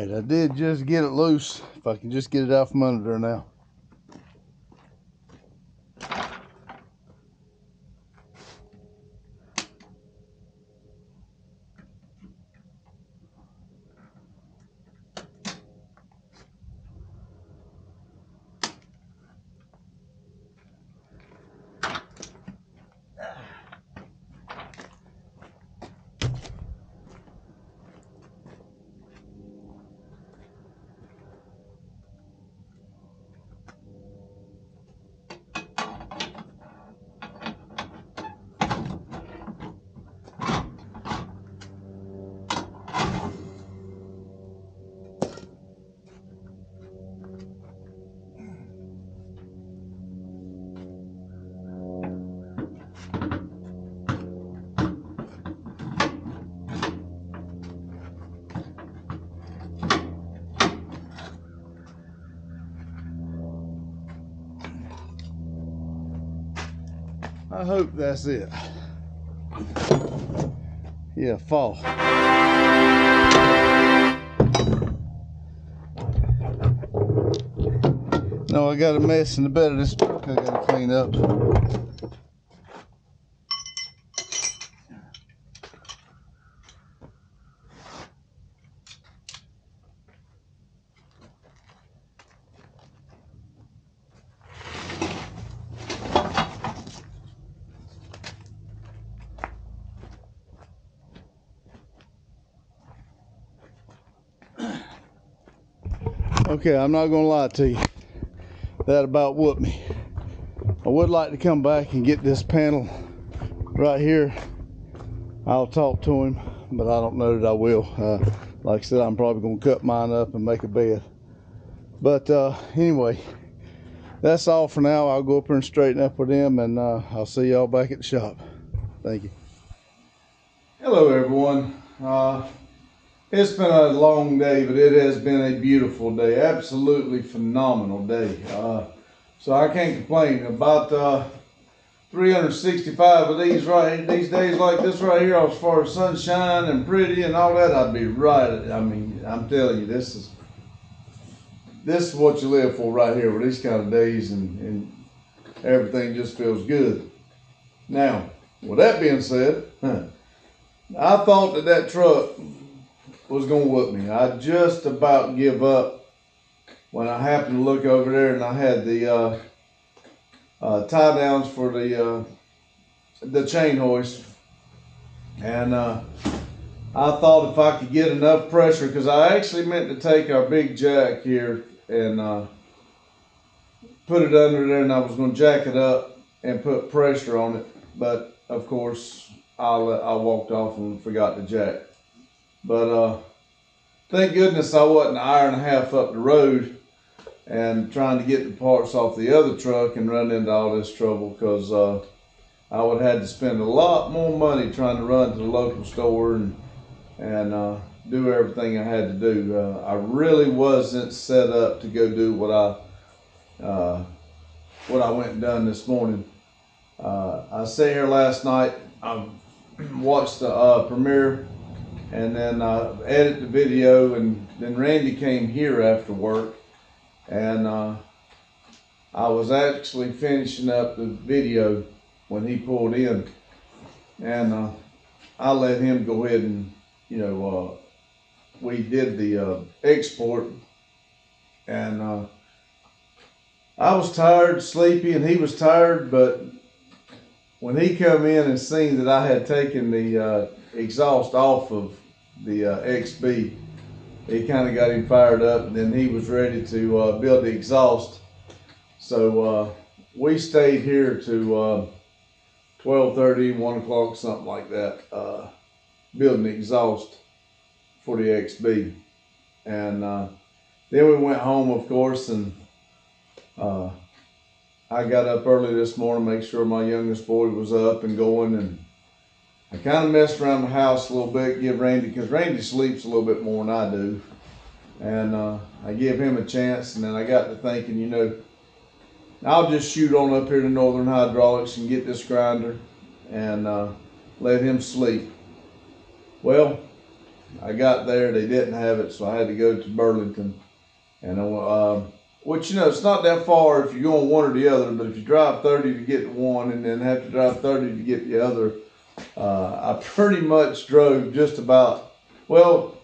right, I did just get it loose. If I can just get it out from under there now. I hope that's it. Yeah, fall. No, I got a mess in the bed of this truck I gotta clean up. Okay, I'm not gonna lie to you. That about whooped me. I would like to come back and get this panel right here. I'll talk to him, but I don't know that I will. Like I said, I'm probably gonna cut mine up and make a bed. But anyway, that's all for now. I'll go up here and straighten up with them, and I'll see y'all back at the shop. Thank you. Hello everyone. It's been a long day, but it has been a beautiful day. Absolutely phenomenal day. So I can't complain. About 365 of these days like this right here, as far as sunshine and pretty and all that, I'd be right. I mean, I'm telling you, this is what you live for right here, with these kind of days, and everything just feels good. Now, with that being said, I thought that truck was gonna whoop me. I just about give up when I happened to look over there and I had the tie downs for the chain hoist, and I thought if I could get enough pressure, because I actually meant to take our big jack here and put it under there, and I was going to jack it up and put pressure on it, but of course I walked off and forgot the jack. But thank goodness I wasn't an hour and a half up the road and trying to get the parts off the other truck and run into all this trouble, because I would have had to spend a lot more money trying to run to the local store and do everything I had to do. I really wasn't set up to go do what I went and done this morning. I sat here last night, I watched the premiere, and then edited the video, and then Randy came here after work, and I was actually finishing up the video when he pulled in, and I let him go ahead and, you know, we did the export, and I was tired, sleepy, and he was tired, but when he come in and seen that I had taken the exhaust off of the XB, it kind of got him fired up, and then he was ready to build the exhaust. So we stayed here to 12:30, 1 o'clock, something like that, building the exhaust for the XB. And then we went home, of course, and I got up early this morning, make sure my youngest boy was up and going, and I kind of messed around the house a little bit, give Randy, because Randy sleeps a little bit more than I do, and I give him a chance. And then I got to thinking, you know, I'll just shoot on up here to Northern Hydraulics and get this grinder and let him sleep. Well, I got there, they didn't have it, so I had to go to Burlington. And which, you know, it's not that far if you're going one or the other, but if you drive 30 to get to one and then have to drive 30 to get the other, I pretty much drove just about, well,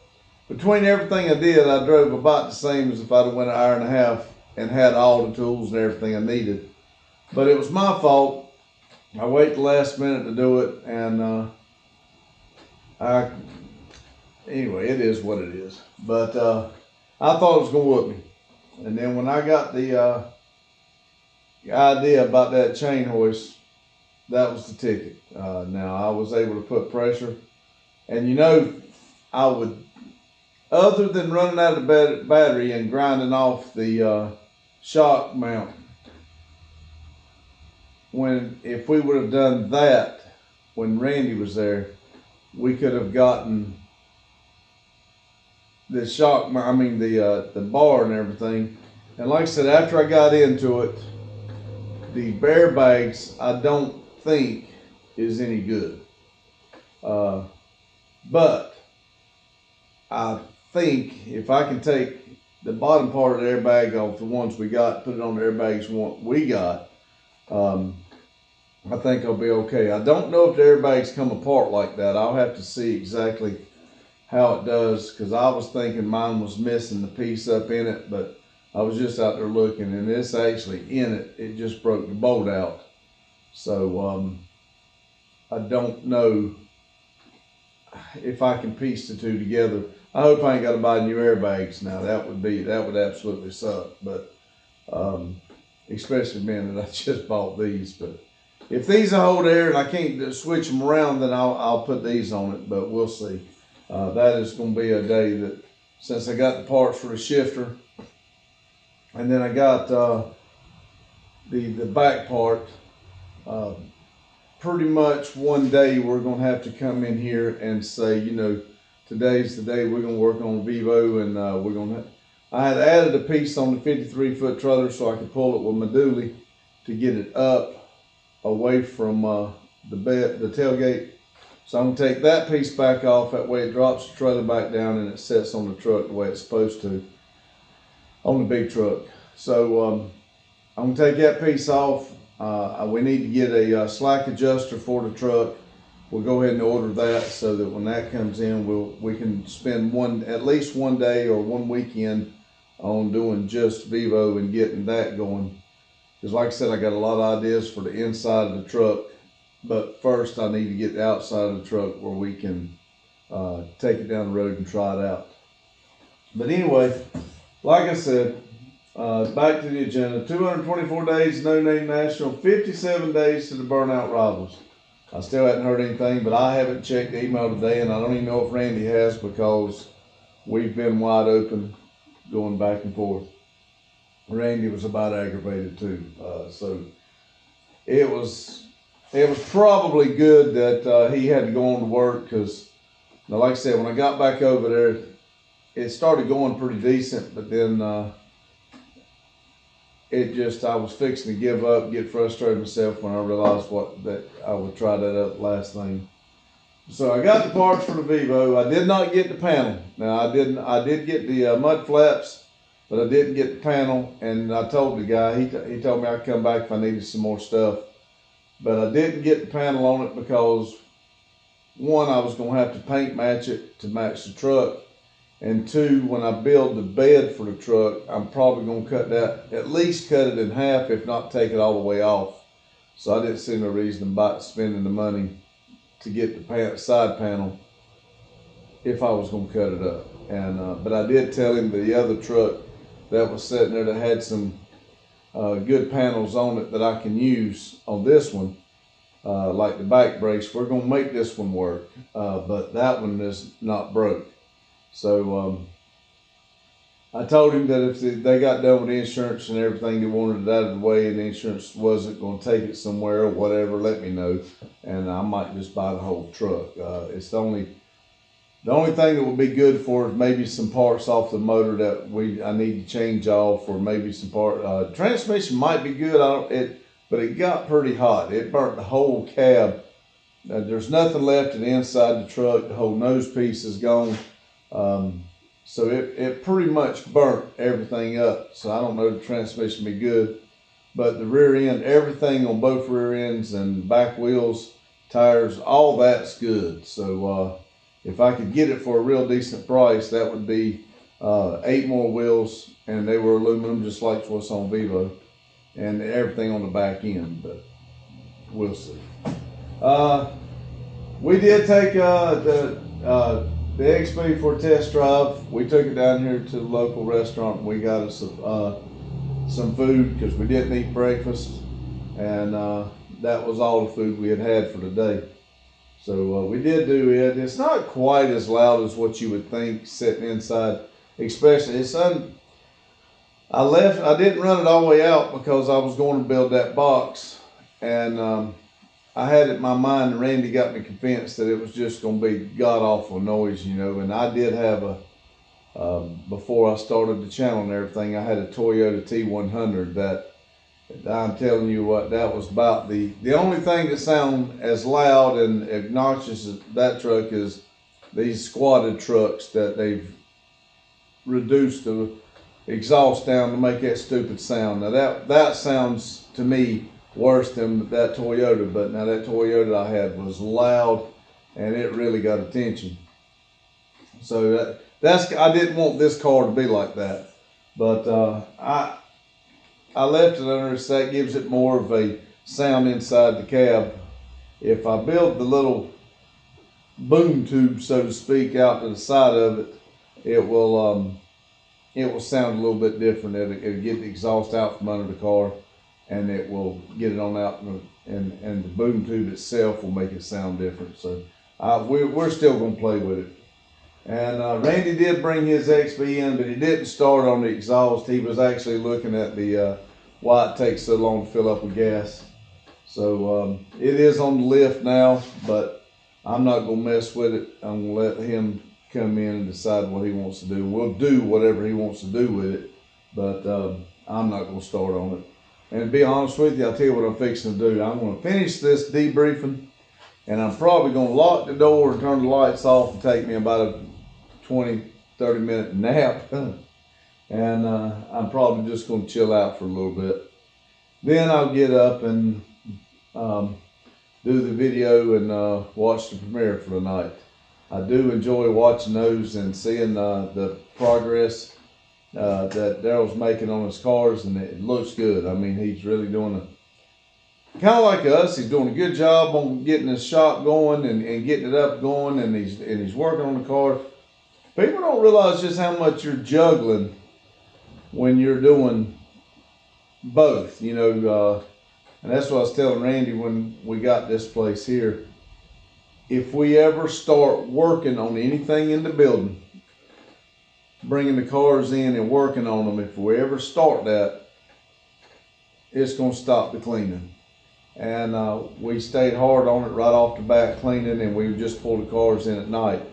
between everything I did, I drove about the same as if I'd have went an hour and a half and had all the tools and everything I needed. But it was my fault. I waited the last minute to do it, and anyway, it is what it is. But I thought it was going to whoop me. And then when I got the idea about that chain hoist, that was the ticket. Now I was able to put pressure, and you know, I would, other than running out of the battery and grinding off the shock mount, if we would have done that when Randy was there, we could have gotten the shock, the bar and everything. And like I said, after I got into it, the bare bags I don't think is any good. But I think if I can take the bottom part of the airbag off the ones we got, put it on the airbags we got, I think I'll be okay. I don't know if the airbags come apart like that. I'll have to see exactly how it does, because I was thinking mine was missing the piece up in it, but I was just out there looking, and it's actually in it. It just broke the bolt out. So I don't know if I can piece the two together. I hope I ain't got to buy new airbags now. That would absolutely suck. But especially being that I just bought these. But if these will hold air and I can't switch them around, then I'll put these on it. But we'll see. That is going to be a day that, since I got the parts for the shifter, and then I got the back part, pretty much one day we're going to have to come in here and say, you know, today's the day we're going to work on Vivo, and we're going to, I had added a piece on the 53-foot trailer so I could pull it with my dually to get it up away from the tailgate. So I'm going to take that piece back off. That way it drops the trailer back down and it sits on the truck the way it's supposed to on the big truck. So I'm going to take that piece off. We need to get a slack adjuster for the truck. We'll go ahead and order that so that when that comes in, we can spend at least one day or one weekend on doing just Vivo and getting that going. Because like I said, I got a lot of ideas for the inside of the truck. But first, I need to get the outside of the truck where we can take it down the road and try it out. But anyway, like I said, back to the agenda. 224 days, No Name National, 57 days to the Burnout Rivals. I still haven't heard anything, but I haven't checked the email today, and I don't even know if Randy has, because we've been wide open going back and forth. Randy was about aggravated too. So it was probably good that he had to go on to work, because, like I said, when I got back over there, it started going pretty decent, but then I was fixing to give up, get frustrated myself when I realized that I would try that up last thing. So I got the parts for the Vivo. I did not get the panel. Now I did get the mud flaps, but I didn't get the panel. And I told the guy, he told me I'd come back if I needed some more stuff. But I didn't get the panel on it because, one, I was going to have to paint match it to match the truck. And two, when I build the bed for the truck, I'm probably going to at least cut it in half, if not take it all the way off. So I didn't see no reason about spending the money to get the side panel if I was going to cut it up. And but I did tell him the other truck that was sitting there that had some good panels on it that I can use on this one, like the back brace. We're going to make this one work, but that one is not broke. So I told him that if they got done with the insurance and everything, they wanted it out of the way and the insurance wasn't going to take it somewhere or whatever, let me know, and I might just buy the whole truck. It's the only thing that would be good for is maybe some parts off the motor that I need to change off, or maybe some transmission might be good. But it got pretty hot. It burnt the whole cab. There's nothing left in the inside the truck. The whole nose piece is gone. So it pretty much burnt everything up. So I don't know if the transmission be good, but the rear end, everything on both rear ends and back wheels, tires, all that's good. So if I could get it for a real decent price, that would be 8 more wheels, and they were aluminum just like what's on Vivo, and everything on the back end, but we'll see. We did take the XP for a test drive. We took it down here to the local restaurant, and we got us some food because we didn't eat breakfast, and that was all the food we had for the day. So we did do it. It's not quite as loud as what you would think sitting inside, especially I didn't run it all the way out because I was going to build that box, and I had it in my mind, and Randy got me convinced that it was just going to be god-awful noise, you know. And I did have before I started the channel and everything, I had a Toyota T100 that I'm telling you what, that was about the only thing that sound as loud and obnoxious as that truck is these squatted trucks that they've reduced the exhaust down to make that stupid sound. Now that sounds to me worse than that Toyota, but now that Toyota I had was loud and it really got attention. So I didn't want this car to be like that, but I left it under, so that gives it more of a sound inside the cab. If I build the little boom tube, so to speak, out to the side of it, it will sound a little bit different. It'll get the exhaust out from under the car, and it will get it on out, and the boom tube itself will make it sound different. So we're still gonna play with it. And Randy did bring his XB in, but he didn't start on the exhaust. He was actually looking at the why it takes so long to fill up with gas. So it is on the lift now, but I'm not gonna mess with it. I'm gonna let him come in and decide what he wants to do. We'll do whatever he wants to do with it, but I'm not gonna start on it. And to be honest with you, I'll tell you what I'm fixing to do. I'm gonna finish this debriefing, and I'm probably gonna lock the door and turn the lights off and take me about a 20-30 minute nap. And I'm probably just gonna chill out for a little bit. Then I'll get up and do the video and watch the premiere for the night. I do enjoy watching those and seeing the progress that Daryl's making on his cars, and it looks good. I mean, he's really doing kind of like us. He's doing a good job on getting his shop going and getting it up going, and he's working on the car. People don't realize just how much you're juggling when you're doing both, you know. And that's what I was telling Randy when we got this place here. If we ever start working on anything in the building, bringing the cars in and working on them, if we ever start that, it's going to stop the cleaning. And we stayed hard on it right off the bat cleaning, and we just pulled the cars in at night.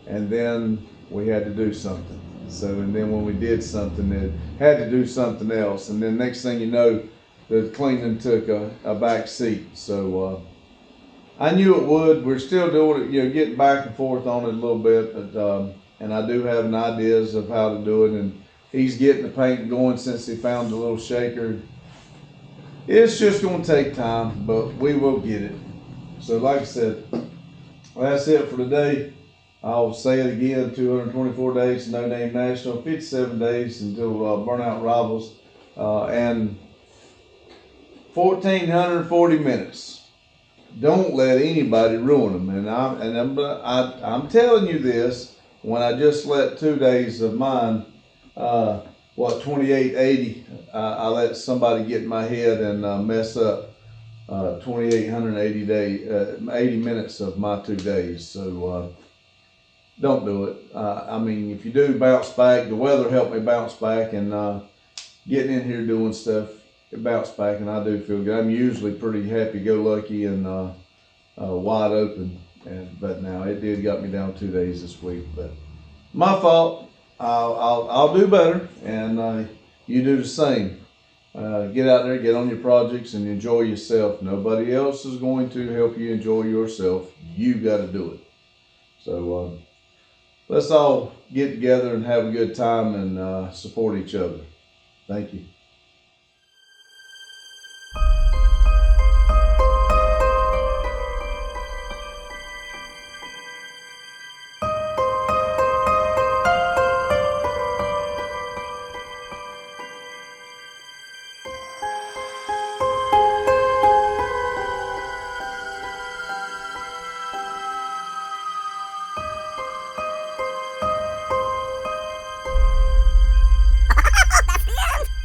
And then we had to do something. So, and then when we did something, it had to do something else. And then next thing you know, the cleaning took a back seat. So I knew it would. We're still doing it, you know, getting back and forth on it a little bit. But and I do have ideas of how to do it. And he's getting the paint going since he found the little shaker. It's just going to take time, but we will get it. So like I said, that's it for today. I'll say it again, 224 days, No Name National, 57 days until Burnout Rivals, and 1,440 minutes. Don't let anybody ruin them. And I'm telling you this, when I just let 2 days of mine, 2880, I let somebody get in my head and mess up 80 minutes of my 2 days. So don't do it. I mean, if you do bounce back, the weather helped me bounce back, and getting in here doing stuff, it bounced back, and I do feel good. I'm usually pretty happy-go-lucky and wide open, but now it did got me down 2 days this week. But my fault. I'll do better, and you do the same. Get out there, get on your projects, and enjoy yourself. Nobody else is going to help you enjoy yourself. You got to do it. So let's all get together and have a good time and support each other. Thank you.